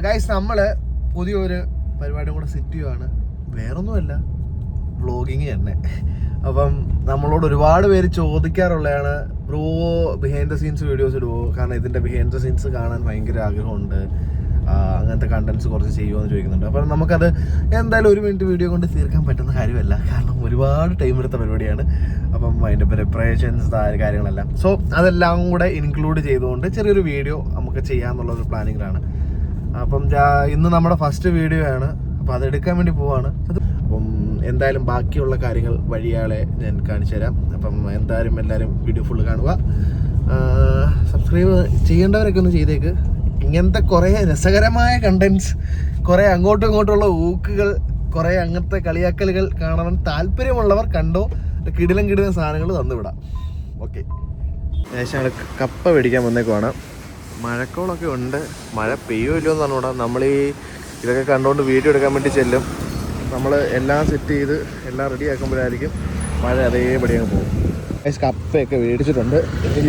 Guys നമ്മൾ പുതിയൊരു പരിപാടിയും കൂടെ സെറ്റ് ചെയ്യുവാണ്. വേറൊന്നുമല്ല, വ്ളോഗിങ് തന്നെ. അപ്പം നമ്മളോട് ഒരുപാട് പേര് ചോദിക്കാറുള്ളതാണ്, bro behind the scenes videos ഇടുവോ? കാരണം ഇതിൻ്റെ ബിഹൈൻഡ് ദ സീൻസ് കാണാൻ ഭയങ്കര ആഗ്രഹമുണ്ട്, അങ്ങനത്തെ കണ്ടന്റ്സ് കുറച്ച് ചെയ്യുമോ എന്ന് ചോദിക്കുന്നുണ്ട്. അപ്പം നമുക്കത് എന്തായാലും 1 മിനിറ്റ് വീഡിയോ കൊണ്ട് തീർക്കാൻ പറ്റുന്ന കാര്യമല്ല, കാരണം ഒരുപാട് ടൈം എടുത്ത പരിപാടിയാണ്. അപ്പം അതിൻ്റെ പ്രിപ്പറേഷൻസ് കാര്യങ്ങളെല്ലാം, സോ അതെല്ലാം കൂടെ ഇൻക്ലൂഡ് ചെയ്തുകൊണ്ട് ചെറിയൊരു വീഡിയോ നമുക്ക് ചെയ്യാമെന്നുള്ളൊരു പ്ലാനിങ്ങിലാണ്. അപ്പം ഇന്ന് നമ്മുടെ ഫസ്റ്റ് വീഡിയോ ആണ്, അപ്പോൾ അതെടുക്കാൻ വേണ്ടി പോവാണ്. അപ്പം എന്തായാലും ബാക്കിയുള്ള കാര്യങ്ങൾ വഴിയാളെ ഞാൻ കാണിച്ചു തരാം. അപ്പം എന്തായാലും എല്ലാവരും വീഡിയോ ഫുള്ള് കാണുക. സബ്സ്ക്രൈബ് ചെയ്യേണ്ടവരൊക്കെ ഒന്ന് ചെയ്തേക്ക്. ഇങ്ങനത്തെ കുറേ രസകരമായ കണ്ടന്റ്സ്, കുറേ അങ്ങോട്ടും ഇങ്ങോട്ടുള്ള ഊക്കുകൾ, കുറേ അങ്ങനത്തെ കളിയാക്കലുകൾ കാണാൻ താല്പര്യമുള്ളവർ കണ്ടോ. കിടിലം സാധനങ്ങൾ തന്നുവിടാം. ഓക്കെ, ഏകദേശം ഞങ്ങൾ കപ്പ മേടിക്കാൻ വന്നേക്കുവാണ്. മഴക്കോളൊക്കെ ഉണ്ട്, മഴ പെയ്യുമല്ലോ എന്ന് പറഞ്ഞുകൂടാ. നമ്മൾ ഇതൊക്കെ കണ്ടുകൊണ്ട് വീഡിയോ എടുക്കാൻ വേണ്ടി ചെല്ലും. നമ്മൾ എല്ലാം സെറ്റ് ചെയ്ത് എല്ലാം റെഡി ആക്കുമ്പോഴായിരിക്കും മഴ അതേപടി അങ്ങ് പോകും. കപ്പയൊക്കെ മേടിച്ചിട്ടുണ്ട്,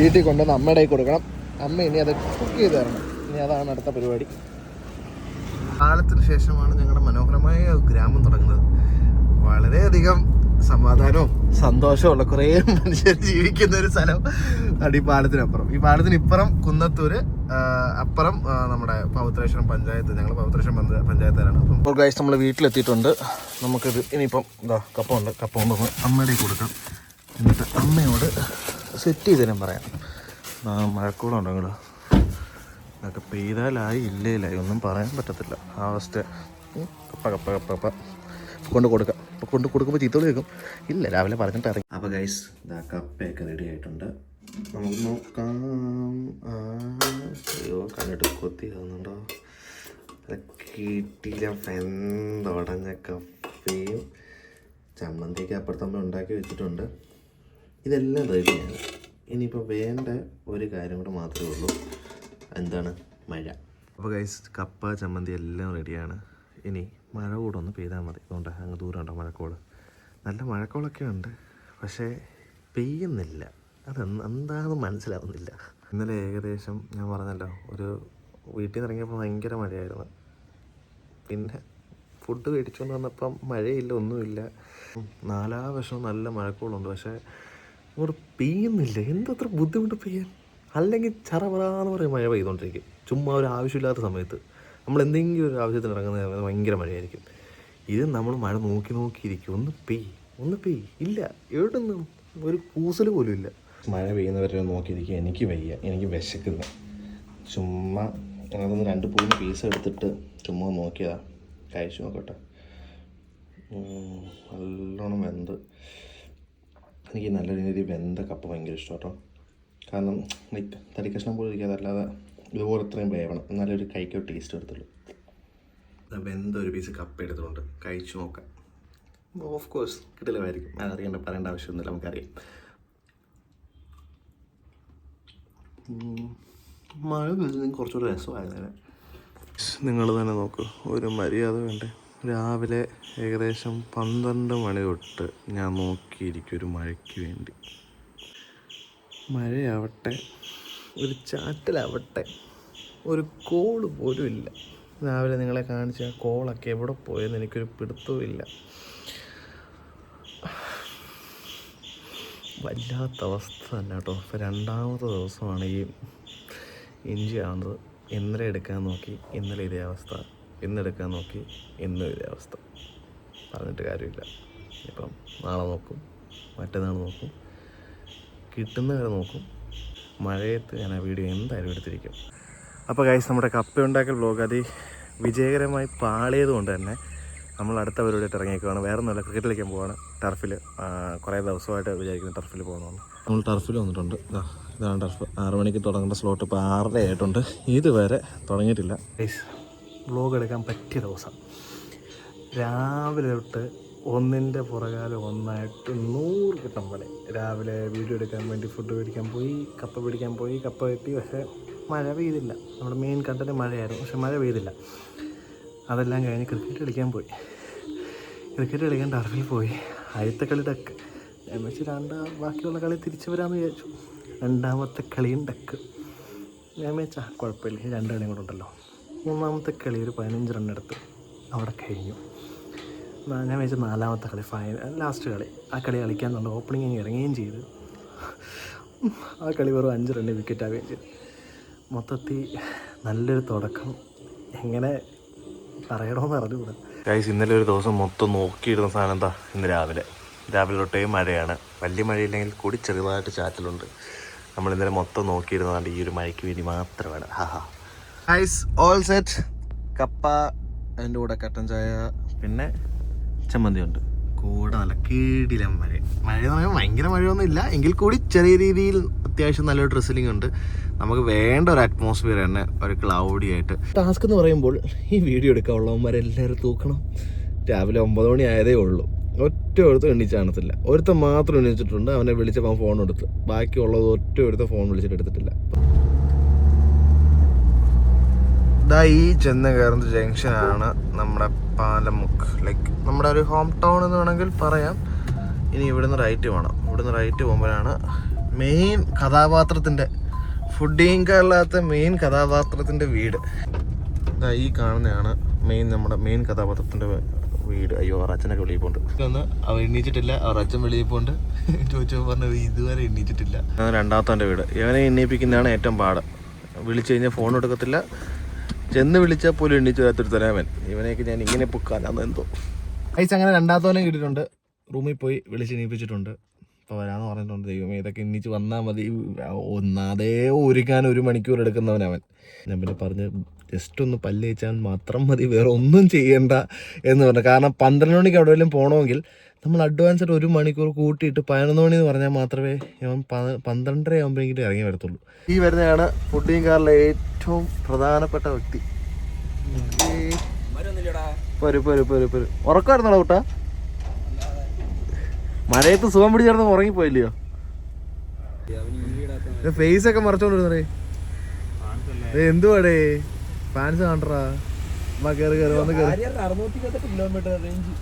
വീട്ടിൽ കൊണ്ടുവന്ന് അമ്മയുടെ കൊടുക്കണം. അമ്മ ഇനി അത് കുക്ക് ചെയ്ത് തരണം. ഇനി അതാണ് അടുത്ത പരിപാടി. കാലത്തിന് ശേഷമാണ് ഞങ്ങളുടെ മനോഹരമായ ഗ്രാമം തുടങ്ങുന്നത്. വളരെയധികം സമാധാനവും സന്തോഷമുള്ള കുറേ മനുഷ്യർ ജീവിക്കുന്ന ഒരു സ്ഥലം ആണ് ഈ പാലത്തിനപ്പുറം. ഈ പാലത്തിന് ഇപ്പുറം കുന്നത്തൂര്, അപ്പുറം നമ്മുടെ പവിത്രേശ്വരം പഞ്ചായത്ത്. ഞങ്ങൾ പവിത്രേശ്വരം പഞ്ചായത്തുകാരാണ്. അപ്പോൾ ഗൈസ് നമ്മൾ വീട്ടിലെത്തിയിട്ടുണ്ട്. നമുക്കിത് ഇനിയിപ്പം കപ്പ ഉണ്ട്, കപ്പ കൊണ്ടുവന്ന് അമ്മയുടെ കൊടുക്കാം. എന്നിട്ട് അമ്മയോട് സെറ്റ് ചെയ്ത് തരാൻ പറയാം. മഴക്കോളം ഉണ്ടോ നിങ്ങൾ? ഇതൊക്കെ പെയ്താലായി ഇല്ലേലായി ഒന്നും പറയാൻ പറ്റത്തില്ല ആ അവസ്ഥ. കപ്പ കപ്പ കപ്പ കപ്പ കൊണ്ട് കൊടുക്കാം. അപ്പോൾ കൊണ്ട് കൊടുക്കുമ്പോൾ ചീത്തോട് കേൾക്കും. ഇല്ല, രാവിലെ പറഞ്ഞിട്ട് ഇറങ്ങി. അപ്പോൾ ഗൈസ് കപ്പയൊക്കെ റെഡി ആയിട്ടുണ്ട്. നമുക്ക് നോക്കാം. അയ്യോ, കണ്ടിട്ട് കൊത്തി തോന്നുന്നുണ്ടോ? കിട്ടിയില്ല. വെന്തുടഞ്ഞ കപ്പയും ചമ്മന്തിയൊക്കെ അപ്പുറത്തമ്മ ഉണ്ടാക്കി വെച്ചിട്ടുണ്ട്. ഇതെല്ലാം റെഡിയാണ്. ഇനിയിപ്പോൾ വേണ്ട ഒരു കാര്യം കൂടെ മാത്രമേ ഉള്ളൂ. എന്താണ്? മഴ. അപ്പോൾ ഗൈസ് കപ്പ ചമ്മന്തി എല്ലാം റെഡിയാണ്. ഇനി മഴ കൂടെ ഒന്ന് പെയ്താൽ മതി. അതുകൊണ്ട് അങ്ങ് ദൂരം ഉണ്ടോ മഴക്കോള്? നല്ല മഴക്കോളൊക്കെ ഉണ്ട്, പക്ഷേ പെയ്യുന്നില്ല. എന്താണെന്ന് മനസ്സിലാവുന്നില്ല. ഇന്നലെ ഏകദേശം ഞാൻ പറഞ്ഞല്ലോ, ഒരു വീട്ടിൽ നിന്ന് ഇറങ്ങിയപ്പോൾ ഭയങ്കര മഴയായിരുന്നു. പിന്നെ ഫുഡ് മേടിച്ചുകൊണ്ട് വന്നപ്പം മഴയില്ല, ഒന്നുമില്ല. 4 വശവും നല്ല മഴക്കോളുണ്ട്, പക്ഷേ അങ്ങോട്ട് പെയ്യുന്നില്ല. എന്തത്ര ബുദ്ധിമുട്ട് പെയ്യാൻ. അല്ലെങ്കിൽ ചറപറാന്ന് പറയും മഴ പെയ്തുകൊണ്ടിരിക്കും. ചുമ്മാ ഒരു ആവശ്യമില്ലാത്ത സമയത്ത് നമ്മൾ എന്തെങ്കിലും ഒരു ആവശ്യത്തിന് ഇറങ്ങുന്ന ഭയങ്കര മഴയായിരിക്കും. ഇത് നമ്മൾ മഴ നോക്കിയിരിക്കും. ഒന്ന് പെയ്യ് ഇല്ല. എവിടെ നിന്നും ഒരു കൂസൽ പോലും ഇല്ല. മഴ പെയ്യുന്നവരെ നോക്കിയിരിക്കുക. എനിക്ക് വയ്യ, എനിക്ക് വിശക്കുന്നു. ചുമ്മാ അതൊന്ന് 2-3 പീസ് എടുത്തിട്ട് ചുമ്മാ നോക്കിയതാ. കഴിച്ചു നോക്കട്ടെ. നല്ലോണം വെന്ത്. എനിക്ക് നല്ല രീതിയിൽ വെന്ത കപ്പ ഭയങ്കര ഇഷ്ടം കേട്ടോ. കാരണം തടിക്കഷ്ണം പോലും ഇരിക്കാതെ, അല്ലാതെ ഇതുപോലെ ഇത്രയും വേവണം, എന്നാലും ഒരു കഴിക്കൊരു ടേസ്റ്റ് എടുത്തുള്ളൂ. വെന്ത ഒരു പീസ് കപ്പ എടുത്തുകൊണ്ട് കഴിച്ചു നോക്കാം. ഓഫ് കോഴ്സ് കിട്ടില്ലമായിരിക്കും, അതറിയേണ്ട പറയേണ്ട ആവശ്യമൊന്നുമില്ല, നമുക്കറിയാം. മഴ പെയ്യുന്നതിന് കുറച്ചുകൂടെ രസമായതിനെ. നിങ്ങൾ തന്നെ നോക്കൂ, ഒരു മര്യാദ വേണ്ടേ? രാവിലെ ഏകദേശം 12 മണി തൊട്ട് ഞാൻ നോക്കിയിരിക്കും ഒരു മഴയ്ക്ക് വേണ്ടി. മഴയാവട്ടെ, ഒരു ചാറ്റലാവട്ടെ, ഒരു കോള് പോലും ഇല്ല. രാവിലെ നിങ്ങളെ കാണിച്ച കോളൊക്കെ എവിടെ പോയെന്ന് എനിക്കൊരു പിടുത്തവും ഇല്ല. വല്ലാത്ത അവസ്ഥ തന്നെ കേട്ടോ. ഇപ്പോൾ 2ാമത്തെ ദിവസമാണ് ഈ ഇഞ്ചി ആവുന്നത്. ഇന്നലെ എടുക്കാൻ നോക്കി, ഇന്നലെ ഇതേ അവസ്ഥ. ഇന്നെടുക്കാൻ നോക്കി, ഇന്നും ഇതേ അവസ്ഥ. പറഞ്ഞിട്ട് കാര്യമില്ല. ഇപ്പം നാളെ നോക്കും, മറ്റന്നാൾ നോക്കും, കിട്ടുന്നവരെ നോക്കും. മഴയത്ത് ഞാൻ ആ വീഡിയോ എന്തായാലും എടുത്തിരിക്കും. അപ്പോൾ ഗൈസ് നമ്മുടെ കപ്പ ഉണ്ടാക്കൽ വ്ലോഗ് അത് വിജയകരമായി പാളിയത് കൊണ്ട് തന്നെ നമ്മൾ അടുത്ത പരിപാടിയായിട്ട് ഇറങ്ങിയേക്കുവാണ്. വേറെ ഒന്നുമല്ല, ക്രിക്കറ്റ് കളിക്കാൻ പോവാണ് ടർഫിൽ. കുറേ ദിവസമായിട്ട് വിചാരിക്കുന്നു ടർഫിൽ പോകുന്നതാണ്. നമ്മൾ ടർഫിൽ വന്നിട്ടുണ്ട്. ഇതാണ് ടർഫ്. 6 മണിക്ക് തുടങ്ങേണ്ട സ്ലോട്ട് ഇപ്പോൾ 6:30 ആയിട്ടുണ്ട്. ഇതുവരെ തുടങ്ങിയിട്ടില്ല. ഗൈസ് വ്ലോഗ് എടുക്കാൻ പറ്റിയ ദിവസം. രാവിലെ തൊട്ട് ഒന്നിൻ്റെ പുറകാലം ഒന്നായിട്ട് 100 കിട്ടം പോലെ. രാവിലെ വീഡിയോ എടുക്കാൻ വേണ്ടി ഫുഡ് മേടിക്കാൻ പോയി, കപ്പ പിടിക്കാൻ പോയി, കപ്പ കിട്ടി. പക്ഷേ മഴ പെയ്തില്ല. നമ്മുടെ മെയിൻ കണ്ടന്റ് മഴയായിരുന്നു, പക്ഷെ മഴ പെയ്തില്ല. അതെല്ലാം കഴിഞ്ഞ് ക്രിക്കറ്റ് കളിക്കാൻ പോയി. ക്രിക്കറ്റ് കളിക്കാൻ ടർഫിൽ പോയി. ആദ്യത്തെ കളി ഡക്ക്. ഞാൻ വെച്ച് ബാക്കിയുള്ള കളി തിരിച്ചു വരാമെന്ന് വിചാരിച്ചു. 2ാമത്തെ കളിയും ഡക്ക്. ഞാൻ വെച്ചാൽ കുഴപ്പമില്ല, 2 കളിയും കൂടെ ഉണ്ടല്ലോ, മൂന്നാമത്തെ കളി ഒരു 15 റണ്ണെടുത്ത് അവിടെ കഴിഞ്ഞു. ഞാൻ വെച്ച 4ാമത്തെ കളി ലാസ്റ്റ് കളി. ആ കളി കളിക്കാൻ നമ്മൾ ഓപ്പണിംഗ് ഇറങ്ങുകയും ചെയ്ത് ആ കളി വെറും 5 റണ്ണിൽ വിക്കറ്റ് ആവുകയും ചെയ്തു. മൊത്തത്തിൽ നല്ലൊരു തുടക്കം. എങ്ങനെ പറയണമെന്ന് അറിഞ്ഞുകൂടാ. ഗൈസ്, ഇന്നലെ ഒരു ദിവസം മൊത്തം നോക്കിയിരുന്ന സാധനം എന്താ, ഇന്ന് രാവിലെ തൊട്ടേ മഴയാണ്. വലിയ മഴയില്ലെങ്കിൽ കൂടി ചെറുതായിട്ട് ചാറ്റലുണ്ട്. നമ്മൾ ഇന്നലെ മൊത്തം നോക്കിയിരുന്നതാണ്ട് ഈ ഒരു മഴയ്ക്ക് വേണ്ടി മാത്രമാണ്. Guys, all set. കപ്പ, അതിൻ്റെ കൂടെ കട്ടൻ ചായ, പിന്നെ ചമ്മന്തി ഉണ്ട്. കൂടെ നല്ല കീടിലം മഴ എന്ന് പറയുമ്പോൾ ഭയങ്കര മഴയൊന്നും ഇല്ല എങ്കിൽ കൂടി ചെറിയ രീതിയിൽ അത്യാവശ്യം നല്ലൊരു ഡ്രസ്സിലിംഗ് ഉണ്ട്. നമുക്ക് വേണ്ട ഒരു അറ്റ്മോസ്ഫിയർ തന്നെ, ഒരു ക്ലൗഡി ആയിട്ട്. ടാസ്ക് എന്ന് പറയുമ്പോൾ ഈ വീഡിയോ എടുക്കാനുള്ളവന്മാരെല്ലാവരും തൂക്കണം. രാവിലെ 9 മണി ആയതേ ഉള്ളൂ. ഒറ്റ ഒരുത്തം എണ്ണിച്ച് കാണത്തില്ല. ഒരുത്തം മാത്രം എണ്ണിച്ചിട്ടുണ്ട്. അവനെ വിളിച്ചപ്പോൾ ഫോൺ എടുത്ത്. ബാക്കിയുള്ളത് ഒറ്റ ഒരുത്തം ഫോൺ വിളിച്ചിട്ട് എടുത്തിട്ടില്ല. ഈ ചെന്ന് കയറുന്ന ജംഗ്ഷനാണ് നമ്മുടെ പാലമുക്ക്. ലൈക്ക് നമ്മുടെ ഒരു ഹോം ടൗൺ എന്ന് വേണമെങ്കിൽ പറയാം. ഇനി ഇവിടുന്ന് റൈറ്റ് വേണം. ഇവിടുന്ന് റൈറ്റ് പോകുമ്പോഴാണ് മെയിൻ കഥാപാത്രത്തിൻ്റെ, ഫുഡിങ്ങല്ലാത്ത മെയിൻ കഥാപാത്രത്തിൻ്റെ വീട്. ഈ കാണുന്നതാണ് നമ്മുടെ മെയിൻ കഥാപാത്രത്തിൻ്റെ വീട്. അയ്യോ, അവർ അച്ഛനൊക്കെ വെളിയിൽ പോകുന്നുണ്ട്. ഒന്ന് അവർ എണ്ണീച്ചിട്ടില്ല. അവർ അച്ഛൻ വെളിയിൽ പോകുന്നുണ്ട്. ചോദിച്ചപ്പോൾ പറഞ്ഞത് ഇതുവരെ എണ്ണീച്ചിട്ടില്ല. രണ്ടാമത്തെ വീട്. ഇവനെ എണ്ണീപ്പിക്കുന്നതാണ് ഏറ്റവും പാട്. വിളിച്ചു കഴിഞ്ഞാൽ ഫോൺ എടുക്കത്തില്ല. ചെന്ന് വിളിച്ചാൽ പോലും എണ്ണീച്ച് വരാത്തൊരുത്തരാ അവൻ. ഇവനെയൊക്കെ ഞാൻ ഇങ്ങനെ പൊക്കാനാന്ന് എന്തോ. അങ്ങനെ രണ്ടാമത്തോനെ കിട്ടിയിട്ടുണ്ട്. റൂമിൽ പോയി വിളിച്ച് എണീപ്പിച്ചിട്ടുണ്ട്. ഇപ്പോൾ വരാമെന്ന് പറഞ്ഞിട്ടുണ്ട്. ദൈവമേ, ഇതൊക്കെ എണ്ണീച്ച് വന്നാൽ മതി. ഒന്നാതേ ഒരുക്കാൻ 1 മണിക്കൂർ എടുക്കുന്നവനവൻ. ഞാൻ പിന്നെ പറഞ്ഞ് ജസ്റ്റ് ഒന്ന് പല്ല് തേച്ചാൽ മാത്രം മതി, വേറെ ഒന്നും ചെയ്യണ്ട എന്ന് പറഞ്ഞു. കാരണം 12 മണിക്ക് എവിടെയെങ്കിലും പോകണമെങ്കിൽ നമ്മൾ അഡ്വാൻസായിട്ട് 1 മണിക്കൂർ കൂട്ടിയിട്ട് 11 മണി എന്ന് പറഞ്ഞാൽ മാത്രമേ അവൻ 12:30 ആകുമ്പോഴെങ്കിലും ഇറങ്ങി വരത്തുള്ളൂ. ഈ വരുന്നതാണ് ഫുഡിങ് കാറിലെ ഏറ്റവും പ്രധാനപ്പെട്ട വ്യക്തി. ഉറക്കമായിരുന്നോടാ കൂട്ടാ? മഴയത്ത് സുഖം പിടിച്ചേർന്ന് ഉറങ്ങിപ്പോയില്ലയോ? ഫേസ് ഒക്കെ മറച്ചോണ്ടിരുന്നേ. എന്തുവാടേ ഫാൻസ് കാണണ്ടാ? കേറി കേറി വന്ന് കേറി. 620 കിലോമീറ്റർ റേഞ്ച്.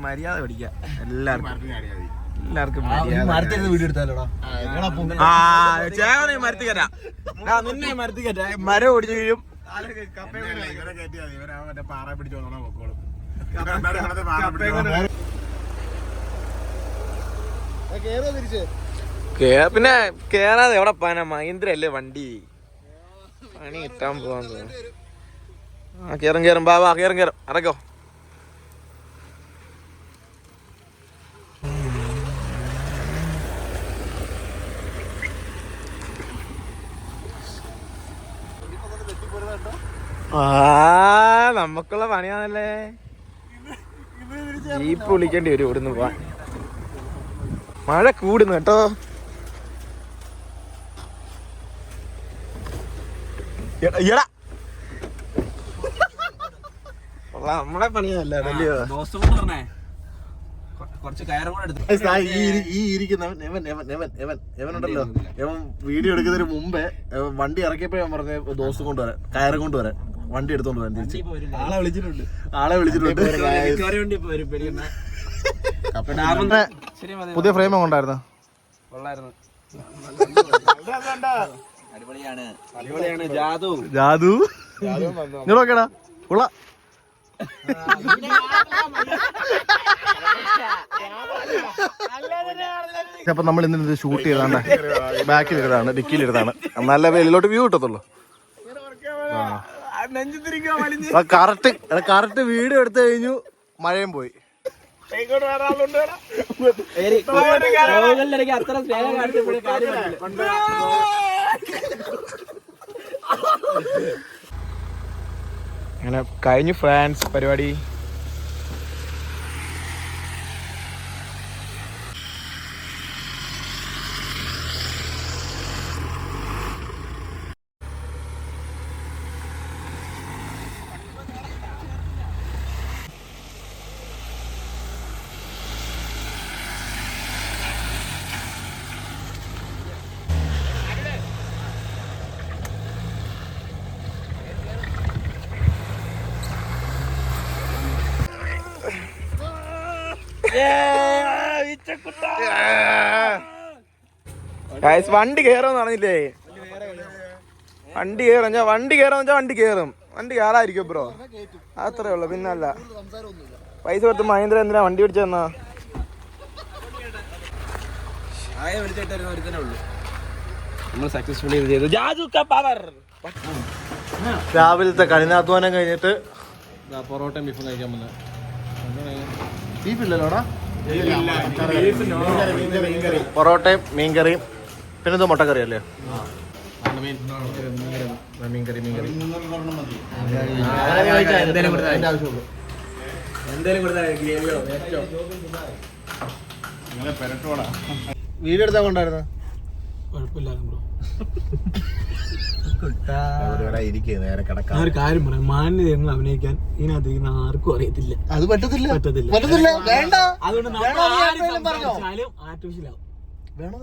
മര്യാദ പഠിക്കാം എല്ലാവർക്കും. വീഡിയോ എടുത്താലോടാ. മരത്തി കയറ്റാ, നിന്നെ മരത്തി കയറ്റാ. മരം ഓടിച്ചു വീഴും. പാറ പിടിച്ചു പൊക്കോളും. പിന്നെ കേറാതെ എവിടെ പോകാനാ? മഹീന്ദ്ര അല്ലേ വണ്ടി. പണി കിട്ടാൻ പോവാൻ തോന്നുന്നു. കേറും ബാബാ, കേറും ഇറക്കോ. നമുക്കുള്ള പണിയാണല്ലേ. ജീപ്പ് വിളിക്കേണ്ടി വരും ഇവിടുന്ന് പോവാൻ. മഴ കൂടുന്നു കേട്ടോ. നമ്മളെ പണിയല്ല. ഈ ഇരിക്കുന്നവൻ എവനുണ്ടല്ലോ, എവൻ വീഡിയോ എടുക്കുന്നതിന് മുമ്പേ വണ്ടി ഇറക്കിയപ്പോ ഞാൻ പറഞ്ഞ ദോസ്ത് കൊണ്ടുവരാൻ, കയറും കൊണ്ടുവരാൻ. വണ്ടി എടുത്തോണ്ട് വരാൻ തിരിച്ച് ആളെ വിളിച്ചിട്ടുണ്ട്. പുതിയ ഫ്രെയിം കൊണ്ടായിരുന്നു. ജാദു നോക്കടാ ഉള്ള. അപ്പൊ നമ്മൾ ഇന്ന് ഷൂട്ട് ചെയ്താണ്. ബാക്കിൽ ഇരുതാണ്, ഡിക്കിയിലിരുന്നാണ്. നല്ല വെളിയിലോട്ട് വ്യൂ കിട്ടത്തുള്ളൂ. കറക്റ്റ് വീഡിയോ എടുത്തു കഴിഞ്ഞു. മഴയും പോയി. അങ്ങനെ കഴിഞ്ഞു ഫ്രാൻസ് പരിപാടി. വണ്ടി കേറുമെന്ന് പറഞ്ഞില്ലേ? വണ്ടി കേറും വണ്ടി കേറും. വണ്ടി കേറായിരിക്കും ബ്രോ, അത്രേ ഉള്ളു. പിന്നല്ല പൈസ കൊടുത്ത് മഹീന്ദ്ര എന്തിനാ വണ്ടി പിടിച്ചെന്നാ? രാവിലത്തെ കഠിനാധ്വാനം കഴിഞ്ഞിട്ട് പൊറോട്ടയും ബീഫും കഴിക്കാൻ വന്നത്. ബീഫില്ലല്ലോടാ? പൊറോട്ടയും മീൻകറിയും പിന്നെ ഇത് മുട്ടക്കറി അല്ലേ? മീൻകറി വീഡിയോ എടുത്താ കൊണ്ടായിരുന്നു. ഒരു കാര്യം പറയാം, മാന്യതയെന്ന് അഭിനയിക്കാൻ ഇതിനകത്ത് ആർക്കും അറിയത്തില്ല. അത് പറ്റത്തില്ല. വേണ്ട, ആർട്ടിഫിഷ്യൽ ആവും. വേണോ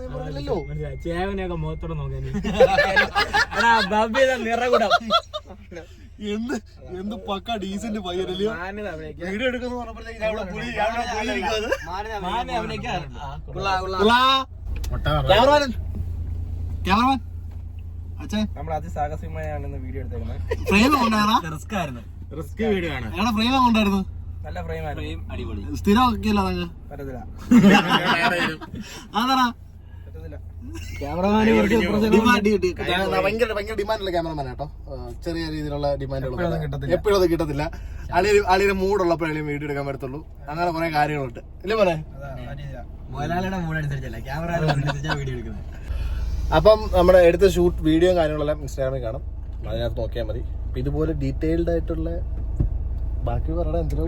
ചേവനെയൊക്കെ മുഖത്തോടെ നോക്കാൻ നിറകൂടാം. എന്ത് പക്ക ഡീസന്റ് പയ്യനല്ലോ. വീഡിയോ എടുക്കുന്ന നമ്മൾ അതിസാഹസികമായാണ് വീഡിയോ എടുത്തേക്കുന്നത്. റിസ്ക് വീഡിയോ ആണ്. ഫ്രെയിം കൊണ്ടായിരുന്നു. നല്ല ഫ്രെയിം അടിപൊളി. സ്ഥിരം ഒക്കെയല്ലോ അതങ്ങ്. പറ്റത്തില്ല. അതാ ഭയങ്കര ഡിമാൻഡുള്ള ക്യാമറമാൻ കേട്ടോ. ചെറിയ രീതിയിലുള്ള ഡിമാൻഡുള്ള എപ്പോഴും അത് കിട്ടത്തില്ല. അളിയുടെ മൂടുള്ളപ്പോൾ അളിയും വീഡിയോ എടുക്കാൻ പറ്റത്തുള്ളൂ. അങ്ങനെ കുറെ കാര്യങ്ങളുണ്ട് ഇല്ലേ പോലെ. അപ്പം നമ്മുടെ എടുത്ത ഷൂട്ട് വീഡിയോയും കാര്യങ്ങളെല്ലാം ഇൻസ്റ്റാഗ്രാമിൽ കാണും, അതിനകത്ത് നോക്കിയാൽ മതി. അപ്പൊ ഇതുപോലെ ഡീറ്റെയിൽഡ് ആയിട്ടുള്ള ബാക്കി പറയണ എന്തിനോ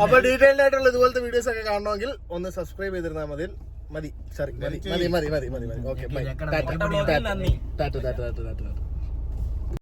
അപ്പൊ ഡീറ്റെയിൽഡ് ആയിട്ടുള്ള ഇതുപോലത്തെ വീഡിയോസ് ഒക്കെ കാണണമെങ്കിൽ ഒന്ന് സബ്സ്ക്രൈബ് ചെയ്തിരുന്നാൽ മതി. Okay bye. ടാറ്റ.